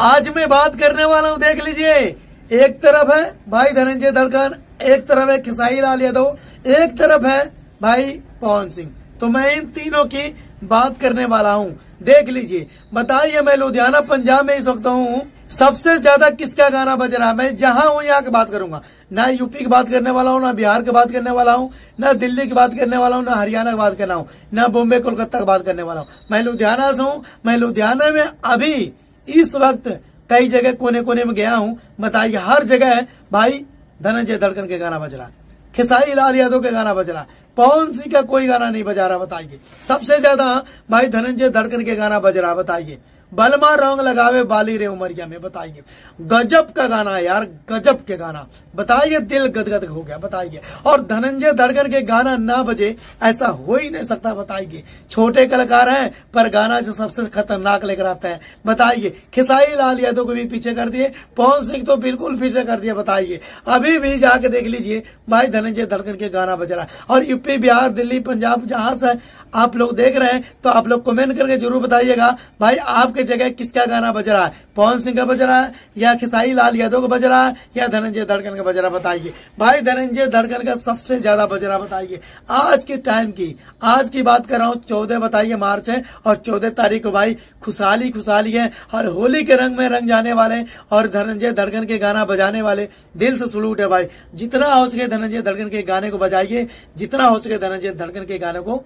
आज मैं बात करने वाला हूं, देख लीजिए। एक तरफ है भाई धनंजय धड़कन, एक तरफ है खेसारी लाल यादव, एक तरफ है भाई पवन सिंह। तो मैं इन तीनों की बात करने वाला हूं। देख लीजिए, बताइए मैं लुधियाना पंजाब में इस वक्त हूँ। सबसे ज्यादा किसका गाना बज रहा है? मैं जहां हूँ यहाँ की बात करूंगा, ना यूपी की बात करने वाला हूँ, ना बिहार की बात करने वाला हूँ, ना दिल्ली की बात करने वाला हूँ, ना हरियाणा की बात करना हूँ, ना बॉम्बे कोलकाता की बात करने वाला हूँ। मैं लुधियाना से हूँ। मैं लुधियाना में अभी इस वक्त कई जगह कोने कोने में गया हूँ। बताइए, हर जगह भाई धनंजय धड़कन के गाना बज रहा, खेसारी लाल यादव के गाना बज रहा, पवन सिंह का कोई गाना नहीं बजा रहा। बताइए, सबसे ज्यादा भाई धनंजय धड़कन के गाना बज रहा। बताइए, बलमा रंग लगावे बाली रे उमरिया में। बताइए, गजब का गाना है यार, गजब के गाना। बताइए, दिल गदगद हो गया। बताइए, और धनंजय धड़कन के गाना ना बजे ऐसा हो ही नहीं सकता। बताइए, छोटे कलाकार हैं पर गाना जो सबसे खतरनाक लेकर आता है। बताइए, खेसारी लाल यादव को भी पीछे कर दिए, पवन सिंह तो बिल्कुल पीछे कर दिया। बताइए, अभी भी जाके देख लीजिए भाई धनंजय धड़कन के गाना बज रहा है। और यूपी, बिहार, दिल्ली, पंजाब जहां से आप लोग देख रहे हैं तो आप लोग कमेंट करके जरूर बताइएगा भाई आपके जगह किसका गाना बज रहा है? पवन सिंह का बज रहा है, या खेसारी लाल यादव का बज रहा है, या धनंजय धड़कन का बज रहा है? बताइए भाई, धनंजय धड़कन का सबसे ज्यादा बज रहा। बताइए, आज के टाइम की, आज की बात कर रहा हूँ, 14 बताइए मार्च है, और 14 तारीख को भाई खुशहाली खुशहाली है, और होली के रंग में रंग जाने वाले और धनंजय धड़कन के गाना बजाने वाले दिल से सलूट है भाई। जितना हो सके धनंजय धड़कन के गाने को बजाइए, जितना हो सके धनंजय धड़कन के गाने को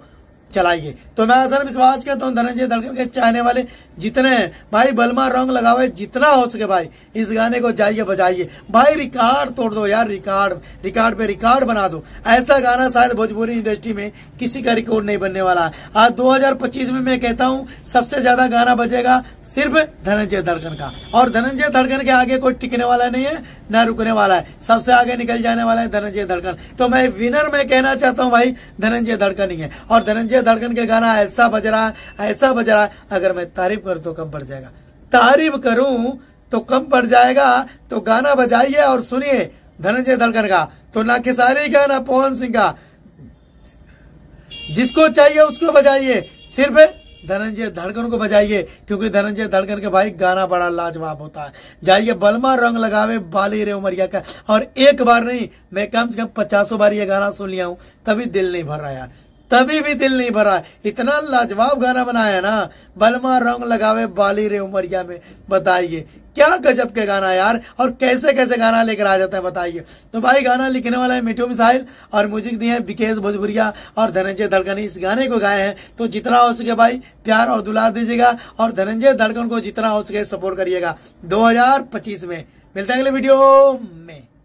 चलाइए। तो मैं ऐसा विश्वास करता हूँ धनंजय धड़कन के चाहने वाले जितने हैं भाई, बलमा रंग लगावे, जितना हो सके भाई इस गाने को जाइए बजाइए भाई। रिकॉर्ड तोड़ दो यार, रिकॉर्ड पे रिकॉर्ड बना दो। ऐसा गाना शायद भोजपुरी इंडस्ट्री में किसी का रिकॉर्ड नहीं बनने वाला है। आज 2025 में मैं कहता हूँ सबसे ज्यादा गाना बजेगा सिर्फ धनंजय धड़कन का, और धनंजय धड़कन के आगे कोई टिकने वाला नहीं है, ना रुकने वाला है। सबसे आगे निकल जाने वाला है धनंजय धड़कन। तो मैं विनर में कहना चाहता हूँ भाई धनंजय धड़कन ही है। और धनंजय धड़कन के गाना ऐसा बज रहा है, ऐसा बज रहा है, अगर मैं तारीफ करूँ तो कम पड़ जाएगा, तारीफ करूं तो कम पड़ जाएगा। तो गाना बजाइए और सुनिए धनंजय धड़कन का, तो ना खेसारी का ना पवन सिंह का, जिसको चाहिए उसको बजाइए, सिर्फ धनंजय धड़कन को बजाइए, क्योंकि धनंजय धड़कन के भाई गाना बड़ा लाजवाब होता है। जाइए, बलमा रंग लगावे बाली रे उमरिया का। और एक बार नहीं, मैं कम से कम 50 बार ये गाना सुन लिया हूँ, तभी दिल नहीं भर रहा यार, तभी भी दिल नहीं भरा। इतना लाजवाब गाना बनाया ना, बलमा रंग लगावे बाली रे उमरिया में। बताइए, क्या गजब के गाना यार, और कैसे कैसे गाना लेकर आ जाता है। बताइए, तो भाई गाना लिखने वाला है मिठू मिसाइल, और म्यूजिक दिए है विकेश भोजपुरिया, और धनंजय धड़कन इस गाने को गाए हैं। तो जितना हो सके भाई प्यार और दुलार दीजिएगा, और धनंजय धड़कन को जितना हो सके सपोर्ट करिएगा। 2025 में मिलते हैं अगले वीडियो में।